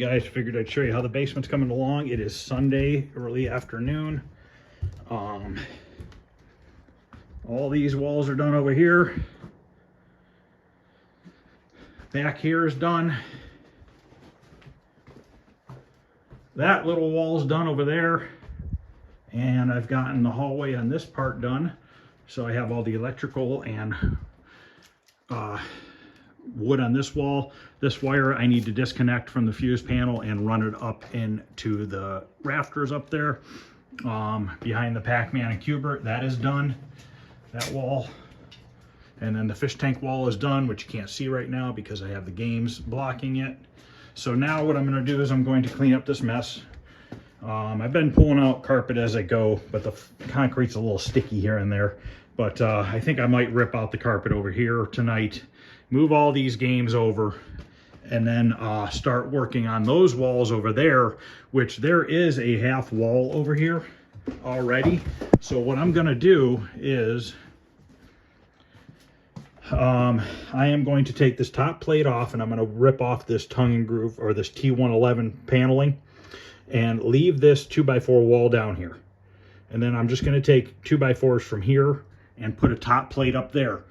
guys, figured I'd show you how the basement's coming along. It is Sunday, early afternoon. All these walls are done over here. Back here is done. That little wall's done over there. And I've gotten the hallway on this part done. So I have all the electrical and wood on this wall. This wire I need to disconnect from the fuse panel and run it up into the rafters up there behind the Pac-Man and Cubert. That is done, that wall. And then the fish tank wall is done, which you can't see right now because I have the games blocking it. So now what I'm going to do is I'm going to clean up this mess. I've been pulling out carpet as I go, but the concrete's a little sticky here and there. But I think I might rip out the carpet over here tonight, move all these games over, and then start working on those walls over there, which there is a half wall over here already. So what I'm going to do is I am going to take this top plate off, and I'm going to rip off this tongue and groove, or this T111 paneling, and leave this 2x4 wall down here. And then I'm just going to take 2x4s from here and put a top plate up there.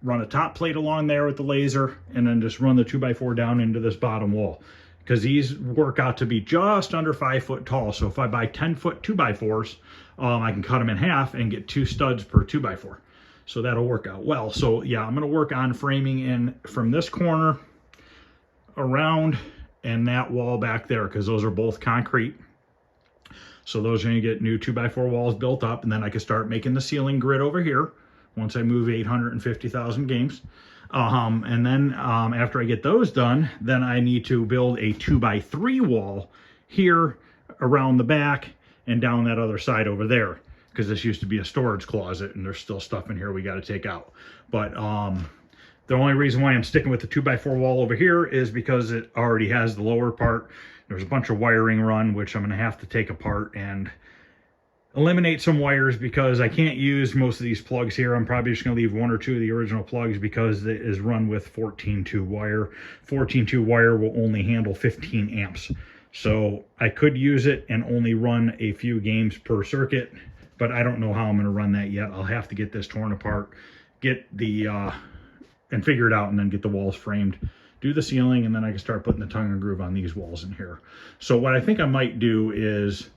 Run a top plate along there with the laser, and then just run the 2x4 down into this bottom wall. Because these work out to be just under 5 foot tall. So if I buy 10-foot 2x4s, I can cut them in half and get 2 studs per 2x4. So that'll work out well. So yeah, I'm going to work on framing in from this corner around and that wall back there, because those are both concrete. So those are going to get new 2x4 walls built up, and then I can start making the ceiling grid over here once I move 850,000 games. And then after I get those done, then I need to build a 2x3 wall here around the back and down that other side over there, because this used to be a storage closet and there's still stuff in here we got to take out. But the only reason why I'm sticking with the 2x4 wall over here is because it already has the lower part. There's a bunch of wiring run, which I'm going to have to take apart and eliminate some wires, because I can't use most of these plugs here. I'm probably just going to leave 1 or 2 of the original plugs, because it is run with 14-2 wire. 14-2 wire will only handle 15 amps. So I could use it and only run a few games per circuit, but I don't know how I'm going to run that yet. I'll have to get this torn apart, get the and figure it out, and then get the walls framed, do the ceiling, and then I can start putting the tongue and groove on these walls in here. So what I think I might do is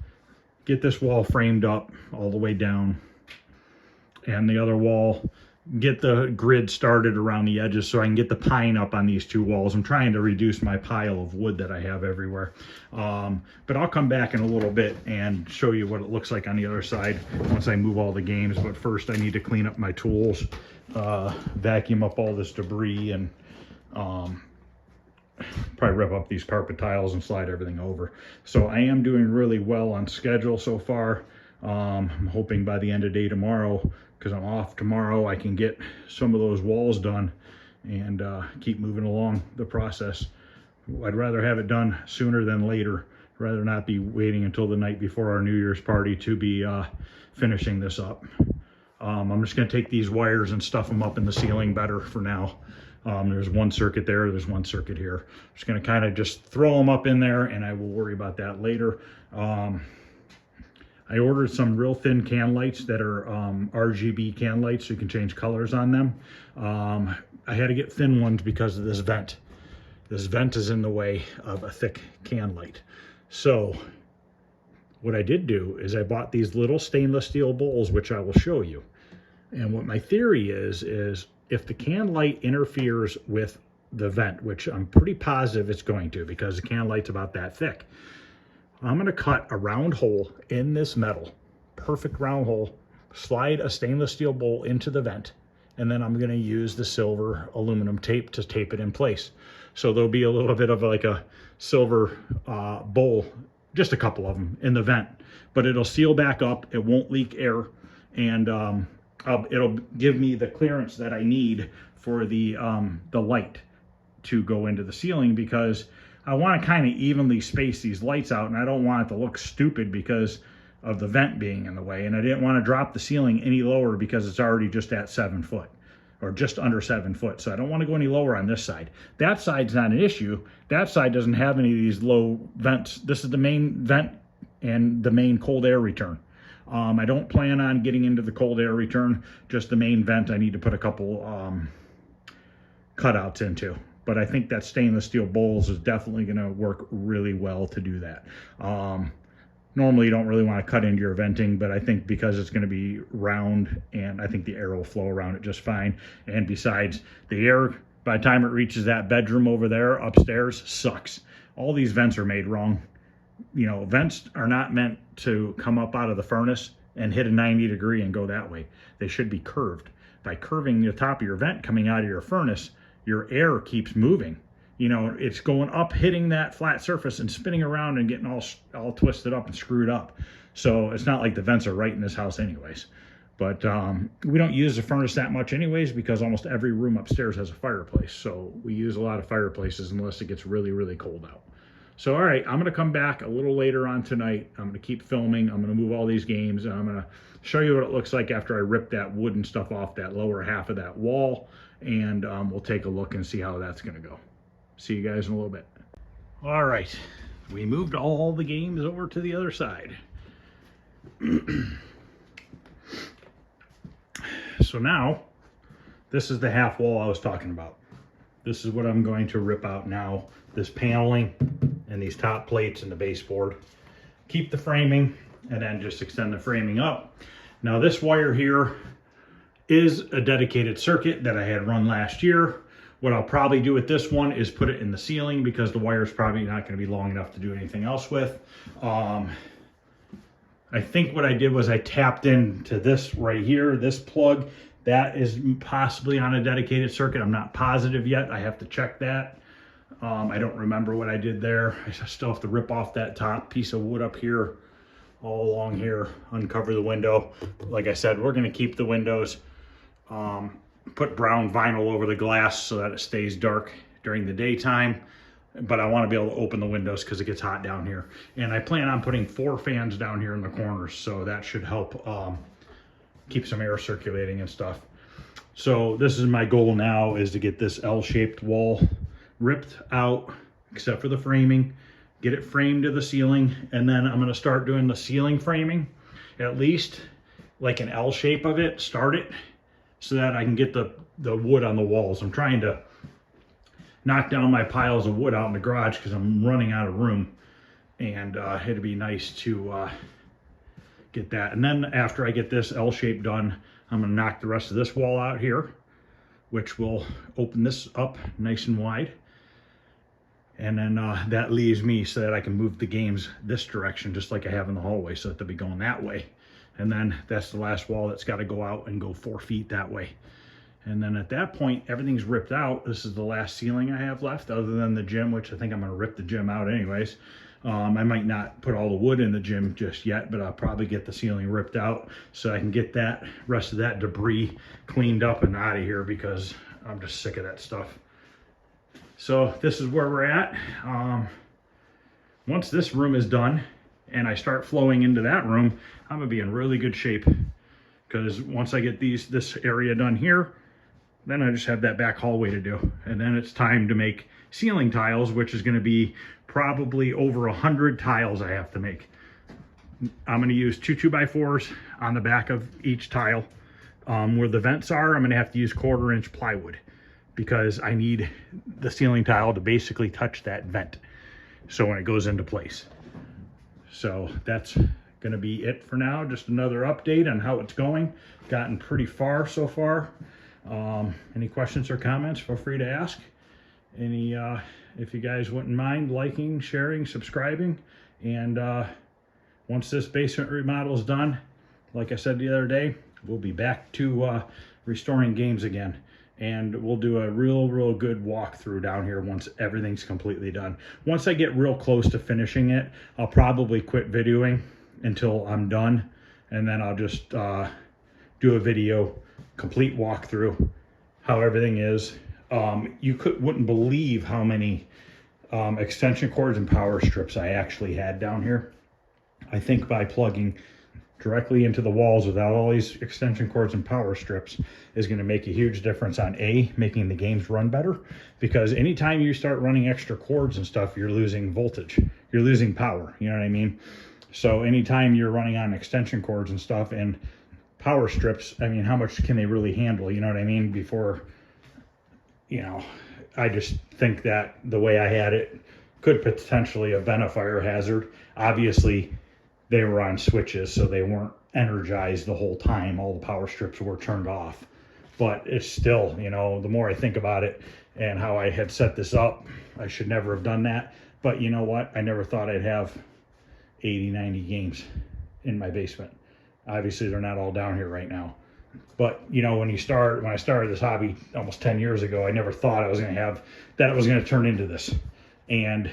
get this wall framed up all the way down, and the other wall, get the grid started around the edges so I can get the pine up on these 2 walls. I'm trying to reduce my pile of wood that I have everywhere. But I'll come back in a little bit and show you what it looks like on the other side once I move all the games. But first I need to clean up my tools, vacuum up all this debris, and probably rip up these carpet tiles and slide everything over. So I am doing really well on schedule so far. I'm hoping by the end of day tomorrow, because I'm off tomorrow, I can get some of those walls done and keep moving along the process. I'd rather have it done sooner than later. I'd rather not be waiting until the night before our New Year's party to be finishing this up. I'm just going to take these wires and stuff them up in the ceiling better for now. There's 1 circuit there, there's 1 circuit here. I'm just going to kind of just throw them up in there, and I will worry about that later. I ordered some real thin can lights that are RGB can lights, so you can change colors on them. I had to get thin ones because of this vent. This vent is in the way of a thick can light. So what I did do is I bought these little stainless steel bowls, which I will show you. And what my theory is if the can light interferes with the vent, which I'm pretty positive it's going to, because the can light's about that thick, I'm going to cut a round hole in this metal, perfect round hole, slide a stainless steel bowl into the vent, and then I'm going to use the silver aluminum tape to tape it in place. So there'll be a little bit of like a silver bowl, just a couple of them in the vent, but it'll seal back up, it won't leak air, and it'll give me the clearance that I need for the light to go into the ceiling, because I want to kind of evenly space these lights out, and I don't want it to look stupid because of the vent being in the way. And I didn't want to drop the ceiling any lower because it's already just at 7 foot, or just under 7 foot. So I don't want to go any lower on this side. That side's not an issue. That side doesn't have any of these low vents. This is the main vent and the main cold air return. I don't plan on getting into the cold air return, just the main vent I need to put a couple cutouts into. But I think that stainless steel bowls is definitely going to work really well to do that. Normally you don't really want to cut into your venting, but I think because it's going to be round, and I think the air will flow around it just fine. And besides, the air, by the time it reaches that bedroom over there upstairs, sucks. All these vents are made wrong. You know, vents are not meant to come up out of the furnace and hit a 90 degree and go that way. They should be curved. By curving the top of your vent coming out of your furnace, your air keeps moving. You know, it's going up, hitting that flat surface and spinning around and getting all twisted up and screwed up. So it's not like the vents are right in this house anyways. But we don't use the furnace that much anyways, because almost every room upstairs has a fireplace. So we use a lot of fireplaces unless it gets really, really cold out. So, all right, I'm going to come back a little later on tonight. I'm going to keep filming. I'm going to move all these games, and I'm going to show you what it looks like after I rip that wood and stuff off that lower half of that wall. And we'll take a look and see how that's going to go. See you guys in a little bit. All right, we moved all the games over to the other side. So now, this is the half wall I was talking about. This is what I'm going to rip out now. This paneling and these top plates and the baseboard. Keep the framing and then just extend the framing up. Now this wire here is a dedicated circuit that I had run last year. What I'll probably do with this one is put it in the ceiling, because the wire is probably not going to be long enough to do anything else with. I think what I did was I tapped into this right here, this plug. That is possibly on a dedicated circuit. I'm not positive yet. I have to check that. I don't remember what I did there. I still have to rip off that top piece of wood up here, all along here, uncover the window. Like I said, we're going to keep the windows. Put brown vinyl over the glass so that it stays dark during the daytime, but I want to be able to open the windows because it gets hot down here. And I plan on putting 4 fans down here in the corners, so that should help keep some air circulating and stuff. So this is my goal now, is to get this L-shaped wall ripped out except for the framing, get it framed to the ceiling, and then I'm going to start doing the ceiling framing, at least like an L shape of it, start it, so that I can get the wood on the walls. I'm trying to knock down my piles of wood out in the garage because I'm running out of room, and it'd be nice to get that. And then after I get this L shape done, I'm going to knock the rest of this wall out here, which will open this up nice and wide. And then that leaves me so that I can move the games this direction, just like I have in the hallway, so that they'll be going that way. And then that's the last wall that's got to go out and go 4 feet that way. And then at that point, everything's ripped out. This is the last ceiling I have left, other than the gym, which I think I'm going to rip the gym out anyways. I might not put all the wood in the gym just yet, but I'll probably get the ceiling ripped out so I can get that rest of that debris cleaned up and out of here, because I'm just sick of that stuff. So this is where we're at. Once this room is done and I start flowing into that room, I'm gonna be in really good shape, because once I get this area done here, then I just have that back hallway to do. And then it's time to make ceiling tiles, which is gonna be probably over 100 tiles I have to make. I'm gonna use 2 2x4s on the back of each tile. Where the vents are, I'm gonna have to use 1/4 inch plywood, because I need the ceiling tile to basically touch that vent, so when it goes into place. So that's gonna be it for now. Just another update on how it's going. Gotten pretty far so far. Any questions or comments, feel free to ask. If you guys wouldn't mind liking, sharing, subscribing. And once this basement remodel is done, like I said the other day, we'll be back to restoring games again. And we'll do a real good walkthrough down here once everything's completely done. Once I get real close to finishing it, I'll probably quit videoing until I'm done, and then I'll just do a video, complete walkthrough, how everything is. You wouldn't believe how many extension cords and power strips I actually had down here. I think by plugging directly into the walls without all these extension cords and power strips is going to make a huge difference on making the games run better, because anytime you start running extra cords and stuff, you're losing voltage, you're losing power, you know what I mean? So anytime you're running on extension cords and stuff and power strips, I mean, how much can they really handle, you know what I mean? Before, you know, I just think that the way I had it could potentially have been a fire hazard. Obviously they were on switches, so they weren't energized the whole time. All the power strips were turned off. But it's still, you know, the more I think about it and how I had set this up, I should never have done that. But you know what? I never thought I'd have 80, 90 games in my basement. Obviously, they're not all down here right now. But, you know, when I started this hobby almost 10 years ago, I never thought I was going to have, that it was going to turn into this. And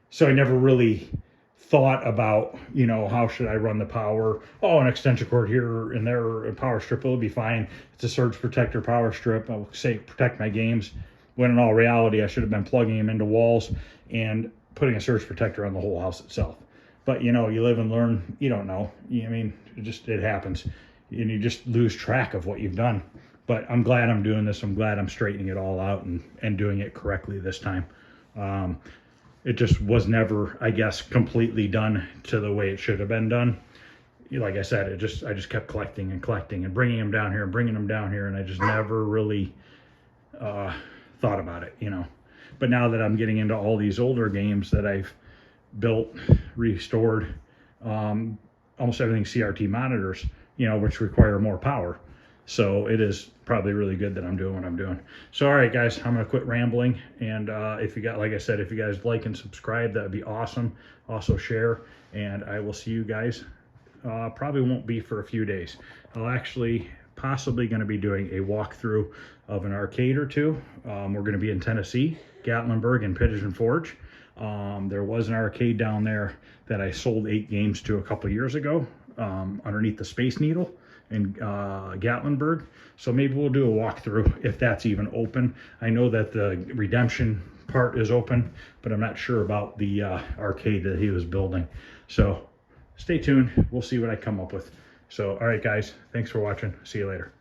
so I never really thought about, you know, how should I run the power? Oh, an extension cord here and there, a power strip will be fine. It's a surge protector power strip. I'll say protect my games. When in all reality, I should have been plugging them into walls and putting a surge protector on the whole house itself. But, you know, you live and learn. You don't know. I mean, it happens. And you just lose track of what you've done. But I'm glad I'm doing this. I'm glad I'm straightening it all out and doing it correctly this time. It just was never, I guess, completely done to the way it should have been done. Like I said, I just kept collecting and bringing them down here and bringing them down here, and I just never really thought about it, you know. But now that I'm getting into all these older games that I've built, restored, almost everything CRT monitors, you know, which require more power. So it is probably really good that I'm doing what I'm doing. So, all right, guys, I'm going to quit rambling. And if you got, like I said, if you guys like and subscribe, that would be awesome. Also share, and I will see you guys. Probably won't be for a few days. I'll actually possibly going to be doing a walkthrough of an arcade or two. We're going to be in Tennessee, Gatlinburg and Pigeon Forge. There was an arcade down there that I sold 8 games to a couple years ago underneath the Space Needle in Gatlinburg. So maybe we'll do a walkthrough if that's even open. I know that the redemption part is open, but I'm not sure about the arcade that he was building. So stay tuned. We'll see what I come up with. So, all right, guys, thanks for watching. See you later.